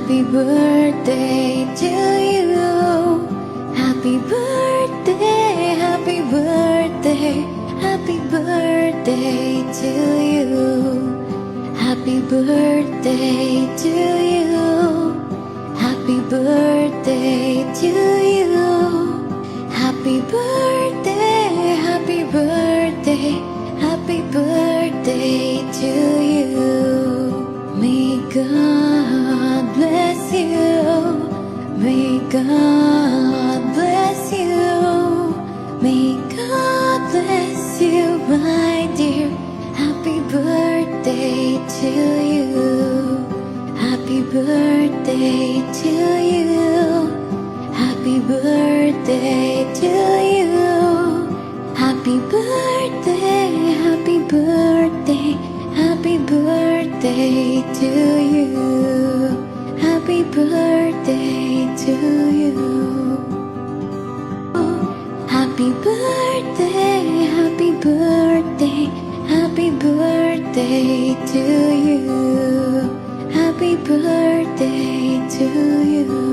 Happy birthday to you. Happy birthday, happy birthday, happy birthday to you. Happy birthday to you. Happy birthday to you. Happy birthday, happy birthday, happy birthday to you. May God bless you. May God bless you. May God bless you, my dear. Happy birthday to you. Happy birthday to you. Happy birthday to you. Happy birthday, happy birthday, happy birthday to you. Happy birthday to you. Happy birthday, happy birthday, happy birthday to you. Happy birthday to you.